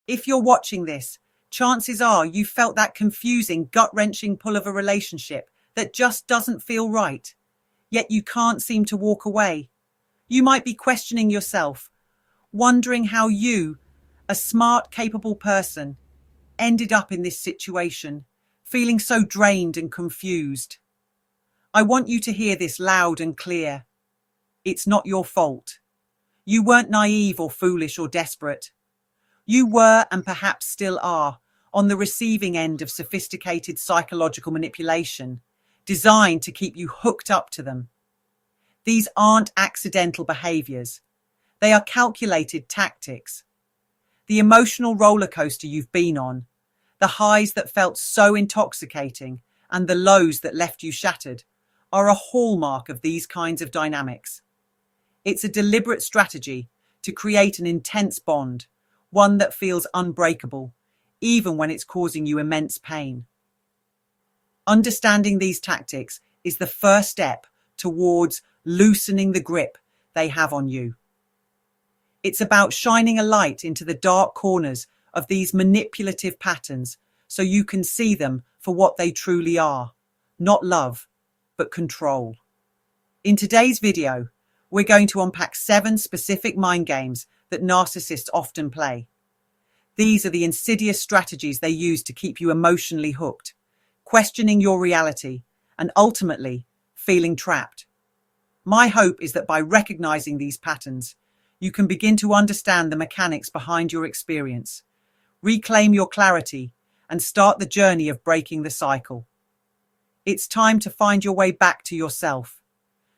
If you're watching this, chances are you felt that confusing, gut-wrenching pull of a relationship that just doesn't feel right, yet you can't seem to walk away. You might be questioning yourself, wondering how you, a smart, capable person, ended up in this situation, feeling so drained and confused. I want you to hear this loud and clear. It's not your fault. You weren't naive or foolish or desperate. You were, and perhaps still are, on the receiving end of sophisticated psychological manipulation, designed to keep you hooked up to them. These aren't accidental behaviors. They are calculated tactics. The emotional roller coaster you've been on, the highs that felt so intoxicating and the lows that left you shattered, are a hallmark of these kinds of dynamics. It's a deliberate strategy to create an intense bond, one that feels unbreakable, even when it's causing you immense pain. Understanding these tactics is the first step towards loosening the grip they have on you. It's about shining a light into the dark corners of these manipulative patterns so you can see them for what they truly are, not love, but control. In today's video, we're going to unpack 7 specific mind games that narcissists often play. These are the insidious strategies they use to keep you emotionally hooked, questioning your reality, and ultimately feeling trapped. My hope is that by recognizing these patterns, you can begin to understand the mechanics behind your experience, reclaim your clarity, and start the journey of breaking the cycle. It's time to find your way back to yourself,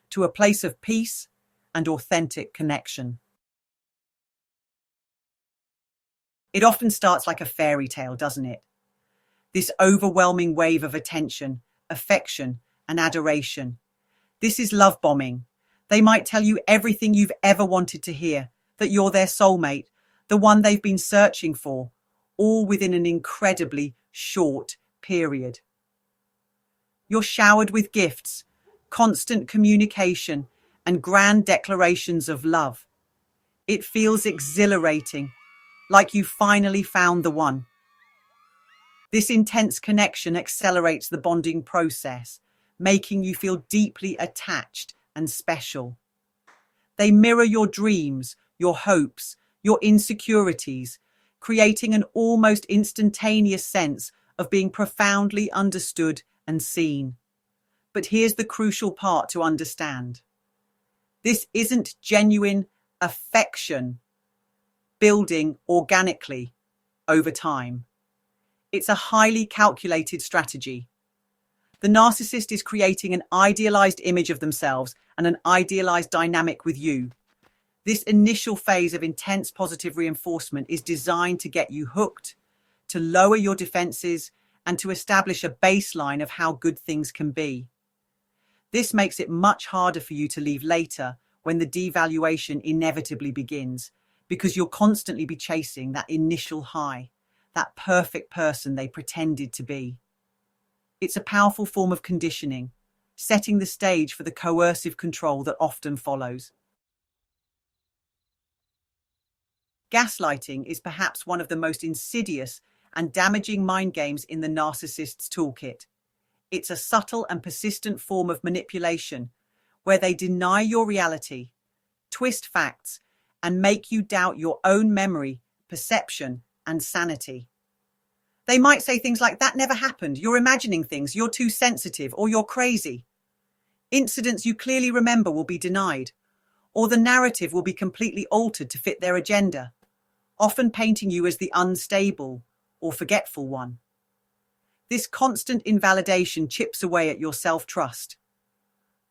to a place of peace and authentic connection. It often starts like a fairy tale, doesn't it? This overwhelming wave of attention, affection, and adoration. This is love bombing. They might tell you everything you've ever wanted to hear, that you're their soulmate, the one they've been searching for, all within an incredibly short period. You're showered with gifts, constant communication, and grand declarations of love. It feels exhilarating, like you finally found the one. This intense connection accelerates the bonding process, making you feel deeply attached and special. They mirror your dreams, your hopes, your insecurities, creating an almost instantaneous sense of being profoundly understood and seen. But here's the crucial part to understand. This isn't genuine affection building organically over time. It's a highly calculated strategy. The narcissist is creating an idealized image of themselves and an idealized dynamic with you. This initial phase of intense positive reinforcement is designed to get you hooked, to lower your defenses, and to establish a baseline of how good things can be. This makes it much harder for you to leave later when the devaluation inevitably begins, because you'll constantly be chasing that initial high, that perfect person they pretended to be. It's a powerful form of conditioning, setting the stage for the coercive control that often follows. Gaslighting is perhaps one of the most insidious and damaging mind games in the narcissist's toolkit. It's a subtle and persistent form of manipulation where they deny your reality, twist facts, and make you doubt your own memory, perception, and sanity. They might say things like, "That never happened, you're imagining things, you're too sensitive, or you're crazy." Incidents you clearly remember will be denied, or the narrative will be completely altered to fit their agenda, often painting you as the unstable or forgetful one. This constant invalidation chips away at your self-trust.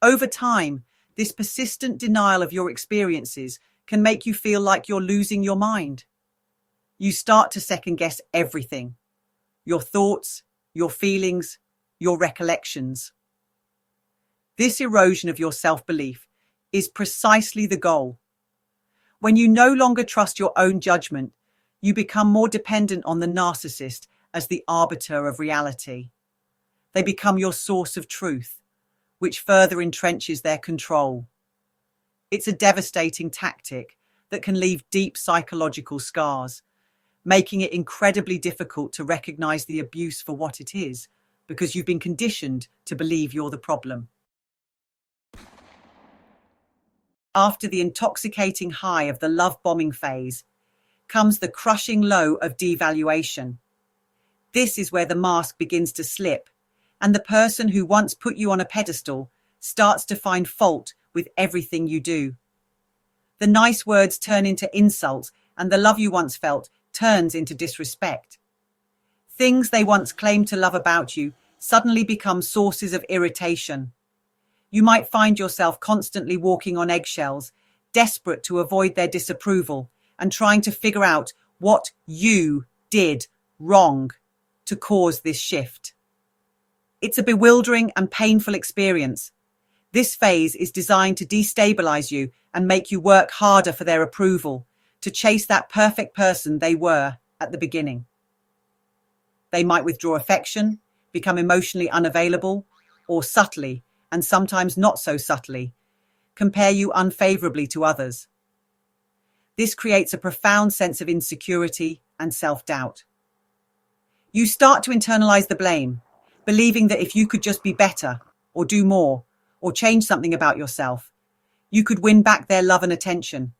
Over time, this persistent denial of your experiences can make you feel like you're losing your mind. You start to second-guess everything: your thoughts, your feelings, your recollections. This erosion of your self-belief is precisely the goal. When you no longer trust your own judgment, you become more dependent on the narcissist as the arbiter of reality. They become your source of truth, which further entrenches their control. It's a devastating tactic that can leave deep psychological scars, making it incredibly difficult to recognize the abuse for what it is, because you've been conditioned to believe you're the problem. After the intoxicating high of the love bombing phase comes the crushing low of devaluation. This is where the mask begins to slip, and the person who once put you on a pedestal starts to find fault with everything you do. The nice words turn into insults, and the love you once felt turns into disrespect. Things they once claimed to love about you suddenly become sources of irritation. You might find yourself constantly walking on eggshells, desperate to avoid their disapproval and trying to figure out what you did wrong to cause this shift. It's a bewildering and painful experience. This phase is designed to destabilize you and make you work harder for their approval, to chase that perfect person they were at the beginning. They might withdraw affection, become emotionally unavailable, or subtly, and sometimes not so subtly, compare you unfavorably to others. This creates a profound sense of insecurity and self-doubt. You start to internalize the blame, believing that if you could just be better, or do more, or change something about yourself, you could win back their love and attention.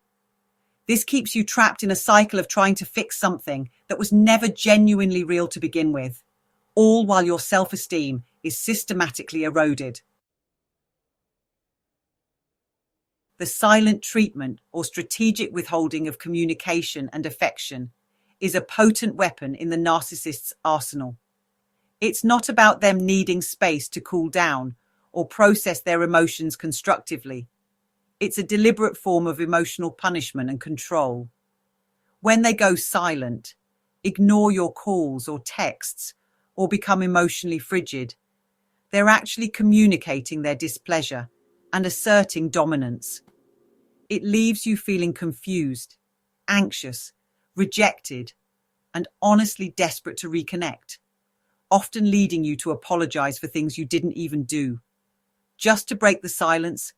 This keeps you trapped in a cycle of trying to fix something that was never genuinely real to begin with, all while your self-esteem is systematically eroded. The silent treatment or strategic withholding of communication and affection is a potent weapon in the narcissist's arsenal. It's not about them needing space to cool down or process their emotions constructively. It's a deliberate form of emotional punishment and control. When they go silent, ignore your calls or texts, or become emotionally frigid, they're actually communicating their displeasure and asserting dominance. It leaves you feeling confused, anxious, rejected, and honestly desperate to reconnect, often leading you to apologize for things you didn't even do, just to break the silence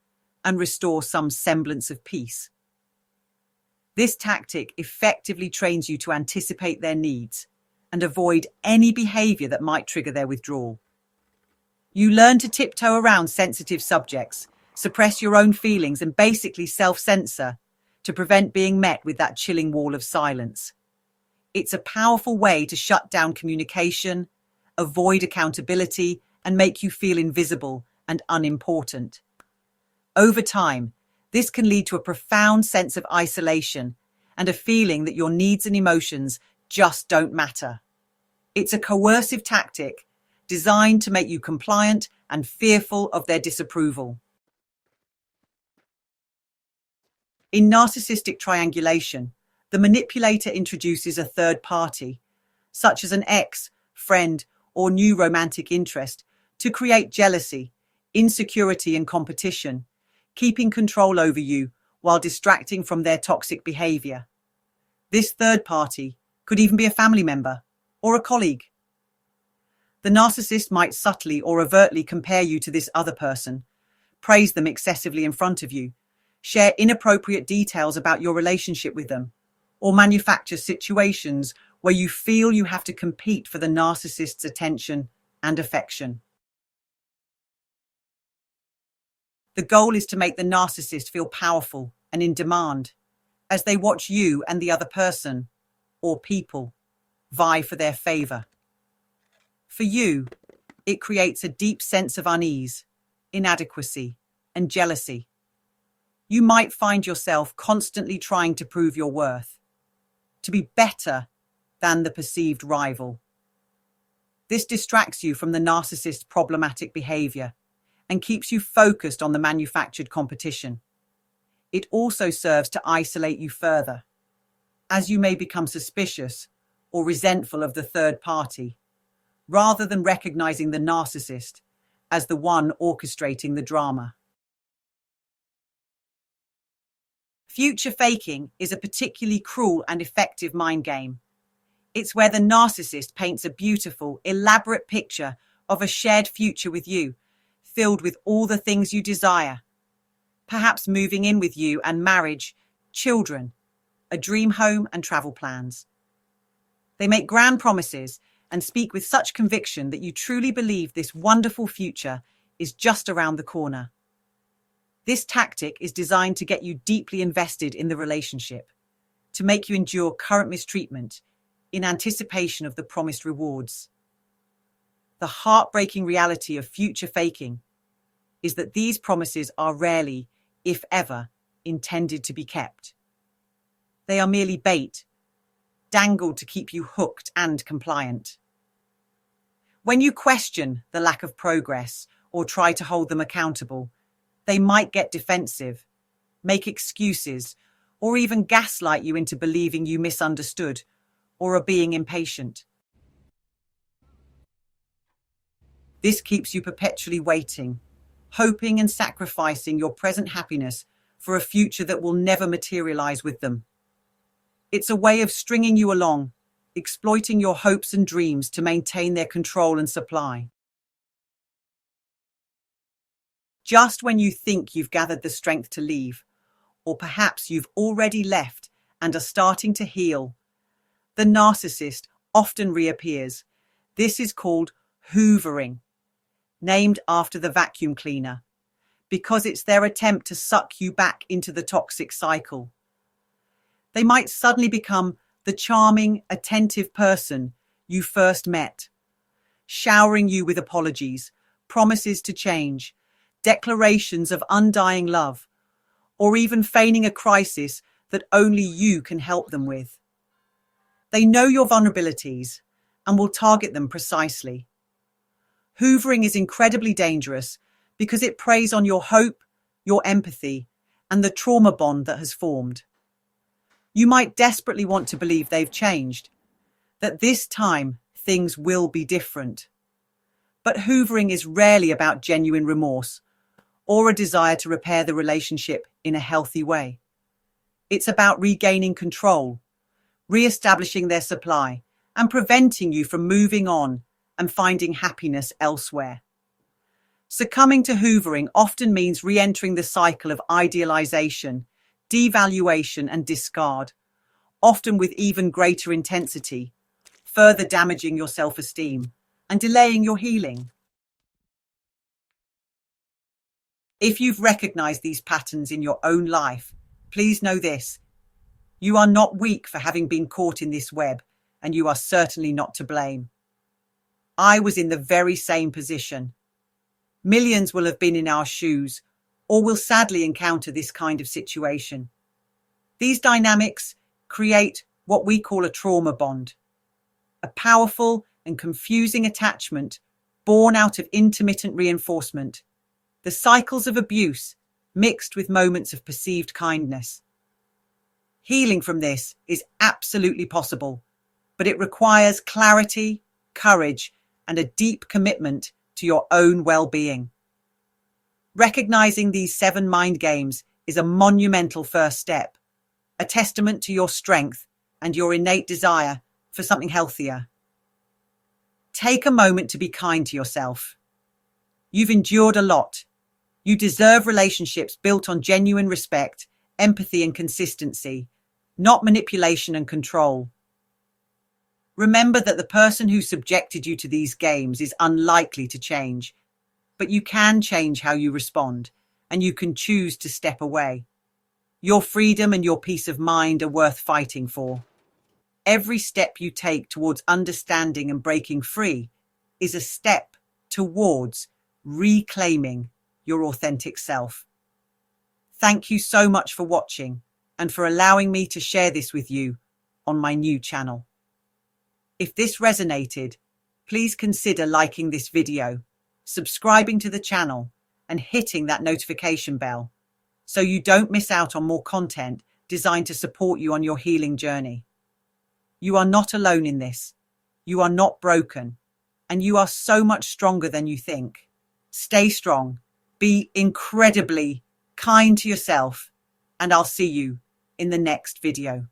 and restore some semblance of peace. This tactic effectively trains you to anticipate their needs and avoid any behavior that might trigger their withdrawal. You learn to tiptoe around sensitive subjects, suppress your own feelings, and basically self-censor to prevent being met with that chilling wall of silence. It's a powerful way to shut down communication, avoid accountability, and make you feel invisible and unimportant. Over time, this can lead to a profound sense of isolation and a feeling that your needs and emotions just don't matter. It's a coercive tactic designed to make you compliant and fearful of their disapproval. In narcissistic triangulation, the manipulator introduces a third party, such as an ex, friend, or new romantic interest, to create jealousy, insecurity, and competition, keeping control over you while distracting from their toxic behavior. This third party could even be a family member or a colleague. The narcissist might subtly or overtly compare you to this other person, praise them excessively in front of you, share inappropriate details about your relationship with them, or manufacture situations where you feel you have to compete for the narcissist's attention and affection. The goal is to make the narcissist feel powerful and in demand as they watch you and the other person, or people, vie for their favor. For you, it creates a deep sense of unease, inadequacy, and jealousy. You might find yourself constantly trying to prove your worth, to be better than the perceived rival. This distracts you from the narcissist's problematic behavior and keeps you focused on the manufactured competition. It also serves to isolate you further, as you may become suspicious or resentful of the third party, rather than recognizing the narcissist as the one orchestrating the drama. Future faking is a particularly cruel and effective mind game. It's where the narcissist paints a beautiful, elaborate picture of a shared future with you, filled with all the things you desire. Perhaps moving in with you and marriage, children, a dream home, and travel plans. They make grand promises and speak with such conviction that you truly believe this wonderful future is just around the corner. This tactic is designed to get you deeply invested in the relationship, to make you endure current mistreatment in anticipation of the promised rewards. The heartbreaking reality of future faking is that these promises are rarely, if ever, intended to be kept. They are merely bait, dangled to keep you hooked and compliant. When you question the lack of progress or try to hold them accountable, they might get defensive, make excuses, or even gaslight you into believing you misunderstood or are being impatient. This keeps you perpetually waiting, hoping and sacrificing your present happiness for a future that will never materialize with them. It's a way of stringing you along, exploiting your hopes and dreams to maintain their control and supply. Just when you think you've gathered the strength to leave, or perhaps you've already left and are starting to heal, the narcissist often reappears. This is called hoovering, named after the vacuum cleaner, because it's their attempt to suck you back into the toxic cycle. They might suddenly become the charming, attentive person you first met, showering you with apologies, promises to change, declarations of undying love, or even feigning a crisis that only you can help them with. They know your vulnerabilities and will target them precisely. Hoovering is incredibly dangerous because it preys on your hope, your empathy, and the trauma bond that has formed. You might desperately want to believe they've changed, that this time things will be different. But hoovering is rarely about genuine remorse or a desire to repair the relationship in a healthy way. It's about regaining control, re-establishing their supply, and preventing you from moving on and finding happiness elsewhere. Succumbing to hoovering often means re-entering the cycle of idealization, devaluation, and discard, often with even greater intensity, further damaging your self-esteem and delaying your healing. If you've recognized these patterns in your own life, please know this: you are not weak for having been caught in this web, and you are certainly not to blame. I was in the very same position. Millions will have been in our shoes, or will sadly encounter this kind of situation. These dynamics create what we call a trauma bond, a powerful and confusing attachment born out of intermittent reinforcement, the cycles of abuse mixed with moments of perceived kindness. Healing from this is absolutely possible, but it requires clarity, courage, and a deep commitment to your own well-being. Recognizing these 7 mind games is a monumental first step, a testament to your strength and your innate desire for something healthier. Take a moment to be kind to yourself. You've endured a lot. You deserve relationships built on genuine respect, empathy, and consistency, not manipulation and control. Remember that the person who subjected you to these games is unlikely to change, but you can change how you respond, and you can choose to step away. Your freedom and your peace of mind are worth fighting for. Every step you take towards understanding and breaking free is a step towards reclaiming your authentic self. Thank you so much for watching and for allowing me to share this with you on my new channel. If this resonated, please consider liking this video, subscribing to the channel, and hitting that notification bell so you don't miss out on more content designed to support you on your healing journey. You are not alone in this. You are not broken, and you are so much stronger than you think. Stay strong, be incredibly kind to yourself, and I'll see you in the next video.